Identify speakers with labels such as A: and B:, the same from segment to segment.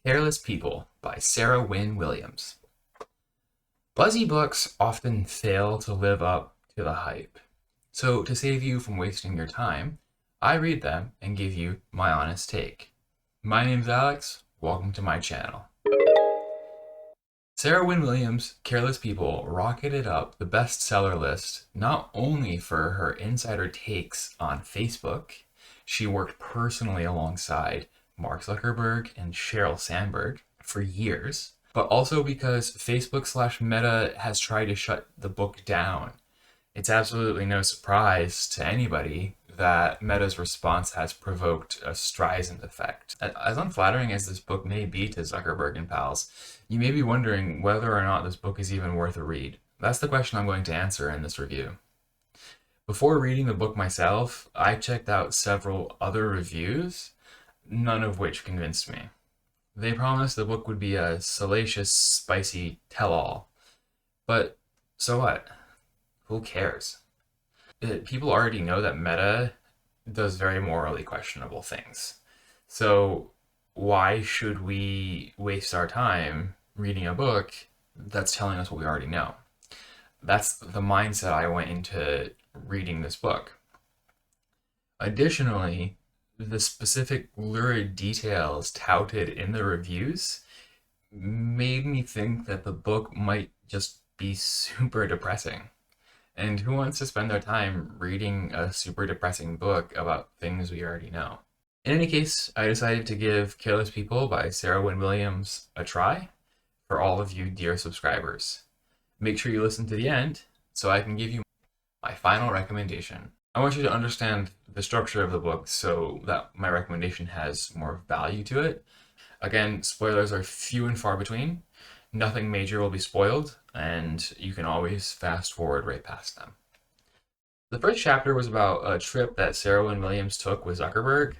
A: Careless People by Sarah Wynn-Williams. Buzzy books often fail to live up to the hype. So, to save you from wasting your time, I read them and give you my honest take. My name's Alex. Welcome to my channel. Sarah Wynn-Williams' Careless People rocketed up the bestseller list not only for her insider takes on Facebook. She worked personally alongside Mark Zuckerberg and Sheryl Sandberg for years, but also because Facebook/Meta has tried to shut the book down. It's absolutely no surprise to anybody that Meta's response has provoked a Streisand effect. As unflattering as this book may be to Zuckerberg and pals, you may be wondering whether or not this book is even worth a read. That's the question I'm going to answer in this review. Before reading the book myself, I checked out several other reviews, none of which convinced me. They promised the book would be a salacious, spicy tell-all. But so what? Who cares? People already know that Meta does very morally questionable things. So why should we waste our time reading a book that's telling us what we already know? That's the mindset I went into reading this book. Additionally, the specific lurid details touted in the reviews made me think that the book might just be super depressing. And who wants to spend their time reading a super depressing book about things we already know? In any case, I decided to give Careless People by Sarah Wynn-Williams a try for all of you dear subscribers. Make sure you listen to the end so I can give you my final recommendation. I want you to understand the structure of the book so that my recommendation has more value to it. Again, spoilers are few and far between. Nothing major will be spoiled, and you can always fast forward right past them. The first chapter was about a trip that Sarah Wynn-Williams took with Zuckerberg.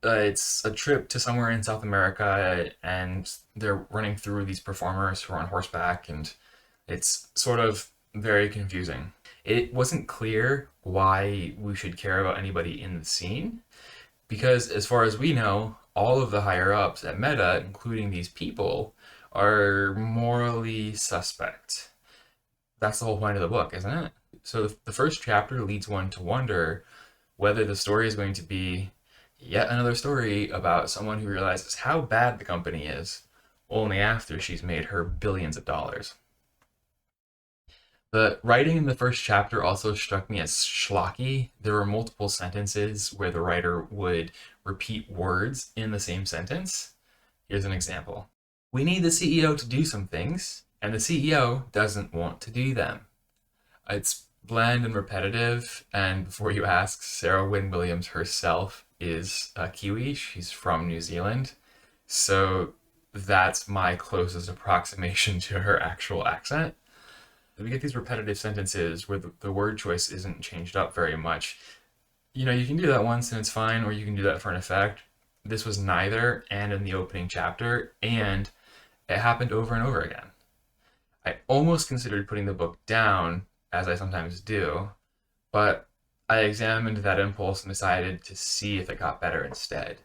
A: It's a trip to somewhere in South America, and they're running through these performers who are on horseback, and it's sort of very confusing. It wasn't clear why we should care about anybody in the scene, because as far as we know, all of the higher-ups at Meta, including these people, are morally suspect. That's the whole point of the book, isn't it? So the first chapter leads one to wonder whether the story is going to be yet another story about someone who realizes how bad the company is only after she's made her billions of dollars. The writing in the first chapter also struck me as schlocky. There were multiple sentences where the writer would repeat words in the same sentence. Here's an example. We need the CEO to do some things, and the CEO doesn't want to do them. It's bland and repetitive, and before you ask, Sarah Wynn-Williams herself is a Kiwi. She's from New Zealand, so that's my closest approximation to her actual accent. We get these repetitive sentences where the word choice isn't changed up very much. You know, you can do that once and it's fine, or you can do that for an effect. This was neither, and in the opening chapter, and it happened over and over again. I almost considered putting the book down, as I sometimes do, but I examined that impulse and decided to see if it got better instead.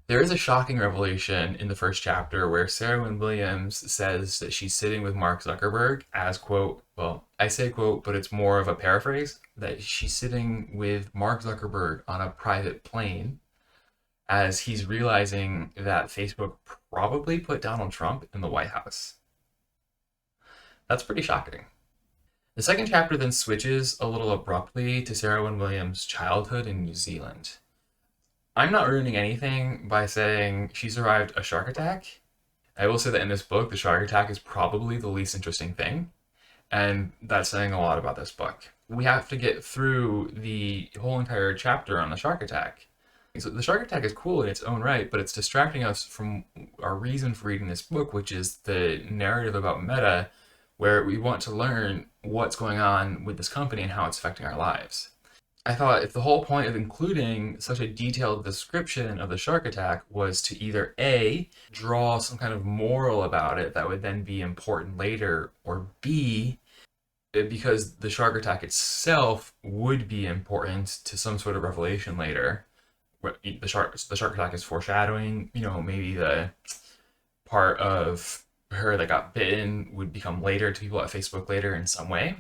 A: There is a shocking revelation in the first chapter where Sarah Wynn-Williams says that she's sitting with Mark Zuckerberg as, quote, well, I say quote, but it's more of a paraphrase, that she's sitting with Mark Zuckerberg on a private plane as he's realizing that Facebook probably put Donald Trump in the White House. That's pretty shocking. The second chapter then switches a little abruptly to Sarah Wynn-Williams' childhood in New Zealand. I'm not ruining anything by saying she survived a shark attack. I will say that in this book, the shark attack is probably the least interesting thing, and that's saying a lot about this book. We have to get through the whole entire chapter on the shark attack. So the shark attack is cool in its own right, but it's distracting us from our reason for reading this book, which is the narrative about Meta, where we want to learn what's going on with this company and how it's affecting our lives. I thought if the whole point of including such a detailed description of the shark attack was to either A, draw some kind of moral about it that would then be important later, or B, because the shark attack itself would be important to some sort of revelation later, the shark attack is foreshadowing, maybe the part of her that got bitten would become later to people at Facebook later in some way.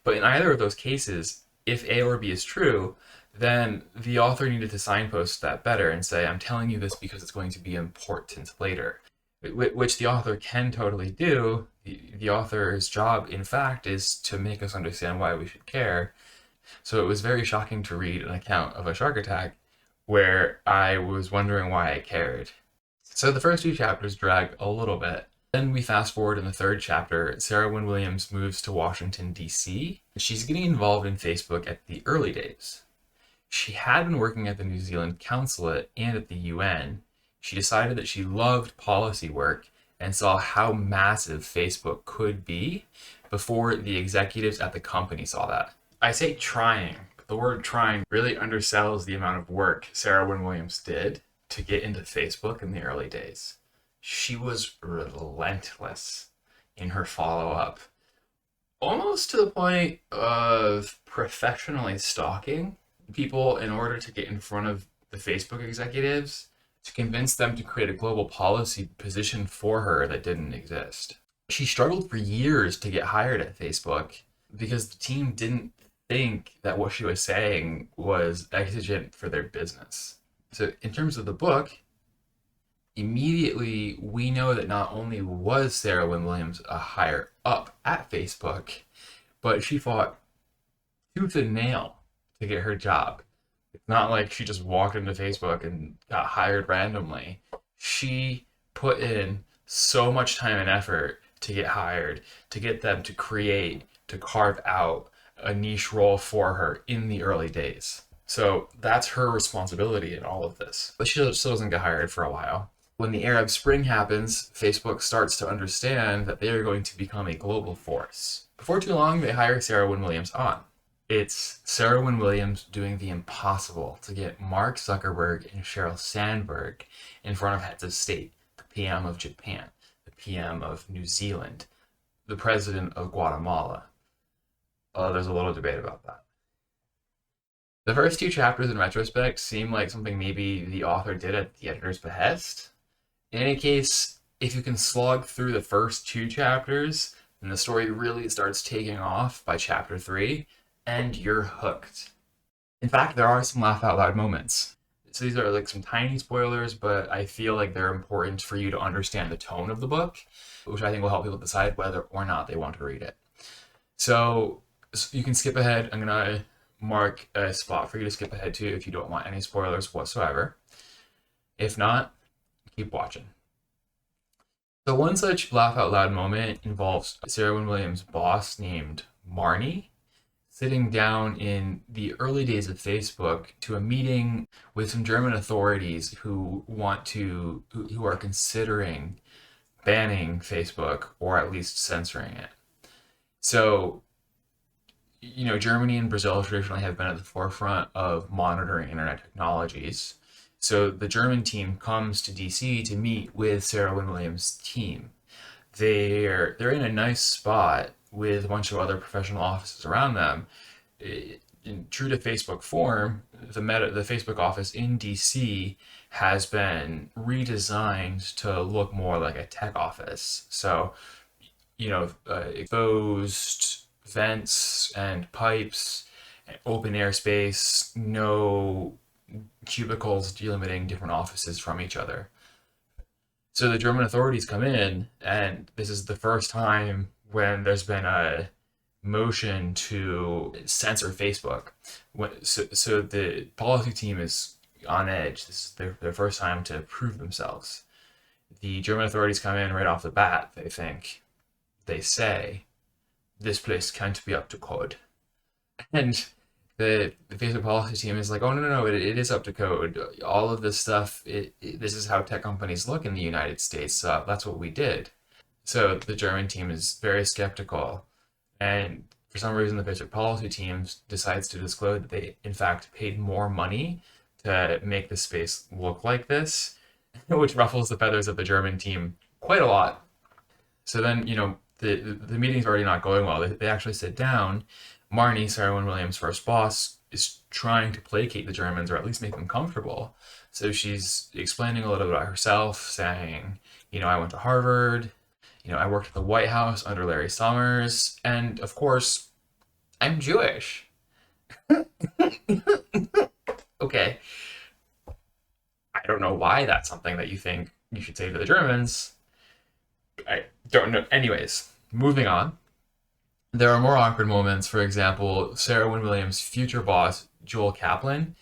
A: But in either of those cases, if A or B is true, then the author needed to signpost that better and say, I'm telling you this because it's going to be important later, which the author can totally do. The author's job, in fact, is to make us understand why we should care. So it was very shocking to read an account of a shark attack where I was wondering why I cared. So the first two chapters drag a little bit. Then we fast forward in the third chapter, Sarah Wynn-Williams moves to Washington, D.C. She's getting involved in Facebook at the early days. She had been working at the New Zealand consulate and at the UN. She decided that she loved policy work and saw how massive Facebook could be before the executives at the company saw that. I say trying, but the word trying really undersells the amount of work Sarah Wynn-Williams did to get into Facebook in the early days. She was relentless in her follow-up, almost to the point of professionally stalking people in order to get in front of the Facebook executives to convince them to create a global policy position for her that didn't exist. She struggled for years to get hired at Facebook because the team didn't think that what she was saying was exigent for their business. So in terms of the book, immediately we know that not only was Sarah Wynn-Williams a higher up at Facebook, but she fought tooth and nail to get her job. It's not like she just walked into Facebook and got hired randomly. She put in so much time and effort to get hired, to get them to create, to carve out a niche role for her in the early days. So that's her responsibility in all of this. But she still doesn't get hired for a while. When the Arab Spring happens, Facebook starts to understand that they are going to become a global force. Before too long, they hire Sarah Wynn-Williams on. It's Sarah Wynn-Williams doing the impossible to get Mark Zuckerberg and Sheryl Sandberg in front of heads of state, the PM of Japan, the PM of New Zealand, the president of Guatemala. There's a little debate about that. The first two chapters in retrospect seem like something maybe the author did at the editor's behest. In any case, if you can slog through the first two chapters, then the story really starts taking off by chapter 3, and you're hooked. In fact, there are some laugh out loud moments. So these are like some tiny spoilers, but I feel like they're important for you to understand the tone of the book, which I think will help people decide whether or not they want to read it. So you can skip ahead. I'm going to mark a spot for you to skip ahead to if you don't want any spoilers whatsoever. If not, keep watching. So one such laugh out loud moment involves Sarah Wynn-Williams' boss named Marnie sitting down in the early days of Facebook to a meeting with some German authorities who are considering banning Facebook or at least censoring it. So, Germany and Brazil traditionally have been at the forefront of monitoring internet technologies. So the German team comes to DC to meet with Sarah Wynn-Williams' team. They're in a nice spot with a bunch of other professional offices around them. True to Facebook form, the Facebook office in DC has been redesigned to look more like a tech office. So, exposed vents and pipes, open air space, no cubicles delimiting different offices from each other. So the German authorities come in, and this is the first time when there's been a motion to censor Facebook. So the policy team is on edge. This is their first time to prove themselves. The German authorities come in right off the bat. They say, this place can't be up to code. And the Facebook policy team is like, oh, no, it is up to code. All of this stuff, this is how tech companies look in the United States. That's what we did. So the German team is very skeptical. And for some reason, the Facebook policy team decides to disclose that they, in fact, paid more money to make the space look like this, which ruffles the feathers of the German team quite a lot. So then, the meeting's already not going well. They actually sit down. Marnie, Sarah Wynn-Williams' first boss, is trying to placate the Germans or at least make them comfortable. So she's explaining a little bit about herself, saying, I went to Harvard, I worked at the White House under Larry Summers, and of course, I'm Jewish. Okay. I don't know why that's something that you think you should say to the Germans. I don't know. Anyways, moving on. There are more awkward moments. For example, Sarah Wynn-Williams' future boss, Joel Kaplan,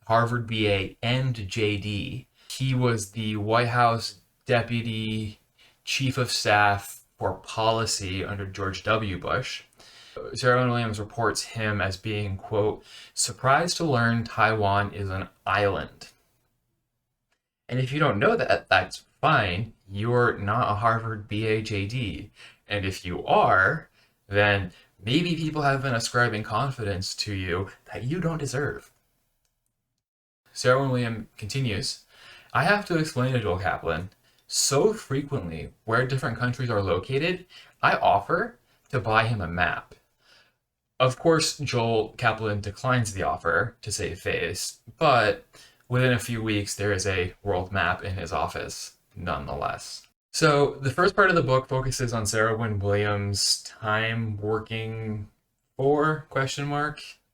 A: Harvard BA and JD. He was the White House Deputy Chief of Staff for Policy under George W. Bush. Sarah Wynn-Williams reports him as being, quote, surprised to learn Taiwan is an island. And if you don't know that, that's fine. You're not a Harvard BA JD. And if you are, then maybe people have been ascribing confidence to you that you don't deserve. Sarah Wynn-Williams continues, I have to explain to Joel Kaplan so frequently where different countries are located, I offer to buy him a map. Of course, Joel Kaplan declines the offer to save face, but within a few weeks, there is a world map in his office, nonetheless. So the first part of the book focuses on Sarah Wynn-Williams' time working for,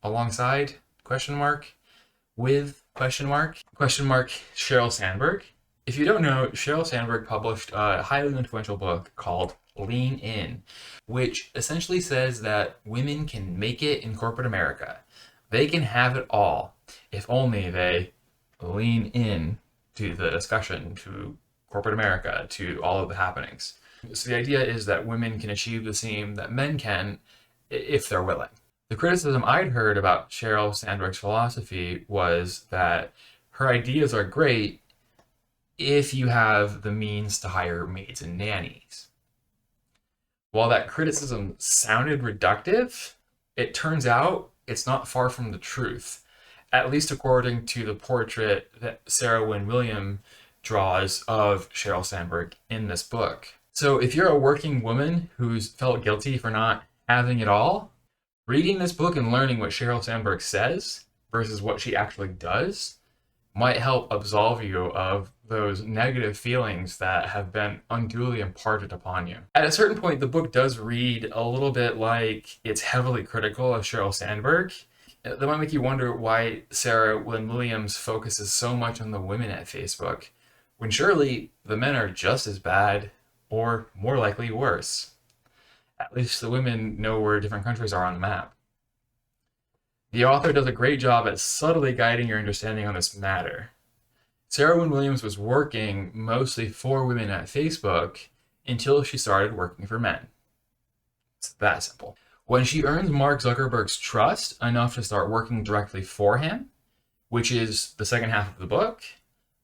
A: alongside, with, Sheryl Sandberg. If you don't know, Sheryl Sandberg published a highly influential book called Lean In, which essentially says that women can make it in corporate America. They can have it all, if only they lean in to the discussion, to corporate America, to all of the happenings. So the idea is that women can achieve the same that men can if they're willing. The criticism I'd heard about Sheryl Sandberg's philosophy was that her ideas are great if you have the means to hire maids and nannies. While that criticism sounded reductive, it turns out it's not far from the truth, at least according to the portrait that Sarah Wynn-Williams draws of Sheryl Sandberg in this book. So if you're a working woman who's felt guilty for not having it all, reading this book and learning what Sheryl Sandberg says versus what she actually does might help absolve you of those negative feelings that have been unduly imparted upon you. At a certain point, the book does read a little bit like it's heavily critical of Sheryl Sandberg. That might make you wonder why Sarah Wynn-Williams focuses so much on the women at Facebook, when surely the men are just as bad, or more likely worse. At least the women know where different countries are on the map. The author does a great job at subtly guiding your understanding on this matter. Sarah Wynn-Williams was working mostly for women at Facebook until she started working for men. It's that simple. When she earns Mark Zuckerberg's trust enough to start working directly for him, which is the second half of the book,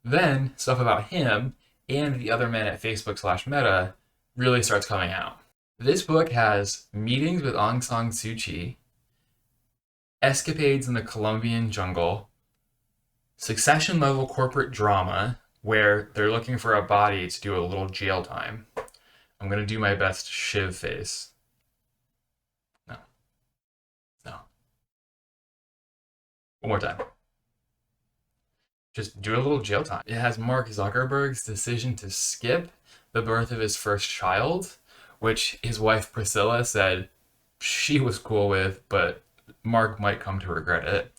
A: then stuff about him and the other men at Facebook/Meta really starts coming out. This book has meetings with Aung San Suu Kyi, escapades in the Colombian jungle, Succession-level corporate drama where they're looking for a body to do a little jail time. I'm going to do my best Shiv face. No. One more time. Just do a little jail time. It has Mark Zuckerberg's decision to skip the birth of his first child, which his wife Priscilla said she was cool with, but Mark might come to regret it.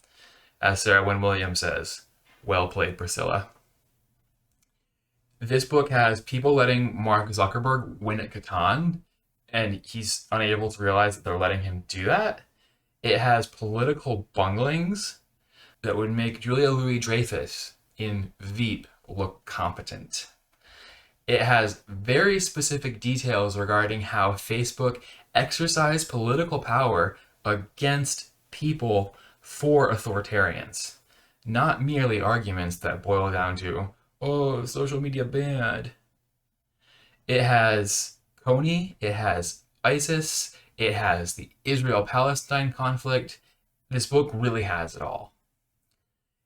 A: As Sarah Wynn-Williams says, well played, Priscilla. This book has people letting Mark Zuckerberg win at Catan, and he's unable to realize that they're letting him do that. It has political bunglings that would make Julia Louis-Dreyfus in Veep look competent. It has very specific details regarding how Facebook exercised political power against people for authoritarians, not merely arguments that boil down to, oh, social media bad. It has Kony, it has ISIS, it has the Israel-Palestine conflict. This book really has it all.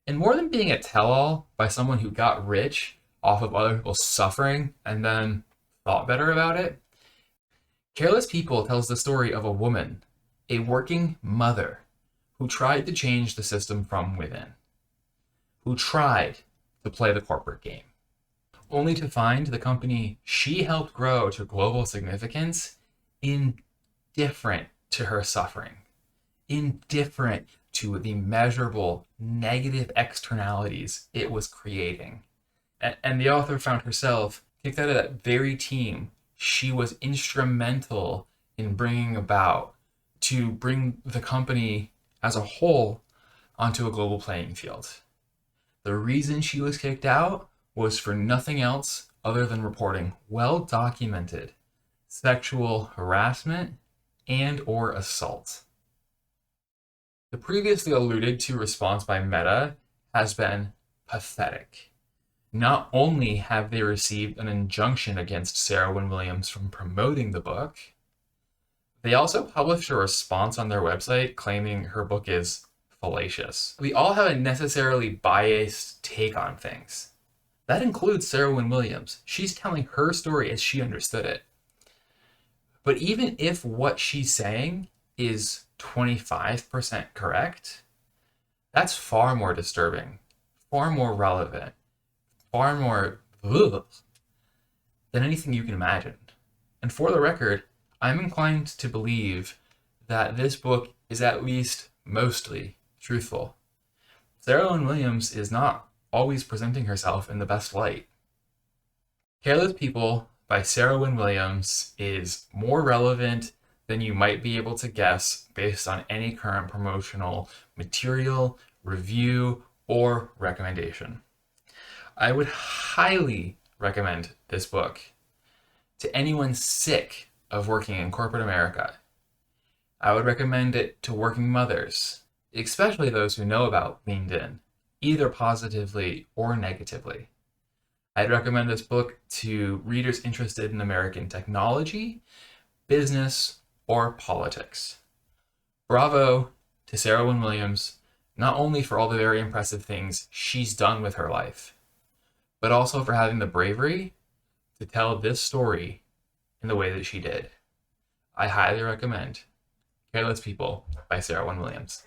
A: And more than being a tell-all by someone who got rich off of other people's suffering and then thought better about it, Careless People tells the story of a woman, a working mother, who tried to change the system from within, who tried to play the corporate game, only to find the company she helped grow to global significance indifferent to her suffering, indifferent to the measurable negative externalities it was creating. And the author found herself kicked out of that very team she was instrumental in bringing about to bring the company as a whole onto a global playing field. The reason she was kicked out was for nothing else other than reporting well-documented sexual harassment and or assault. The previously alluded to response by Meta has been pathetic. Not only have they received an injunction against Sarah Wynn-Williams from promoting the book, they also published a response on their website claiming her book is fallacious. We all have a necessarily biased take on things. That includes Sarah Wynn-Williams. She's telling her story as she understood it. But even if what she's saying is 25% correct, that's far more disturbing, far more relevant, far more than anything you can imagine. And for the record, I'm inclined to believe that this book is at least mostly truthful. Sarah Wynn-Williams is not always presenting herself in the best light. Careless People by Sarah Wynn-Williams is more relevant than you might be able to guess based on any current promotional material, review, or recommendation. I would highly recommend this book to anyone sick of working in corporate America. I would recommend it to working mothers, especially those who know about Leaned In, either positively or negatively. I'd recommend this book to readers interested in American technology, business, or politics. Bravo to Sarah Wynn-Williams, not only for all the very impressive things she's done with her life, but also for having the bravery to tell this story in the way that she did. I highly recommend Careless People by Sarah Wynn-Williams.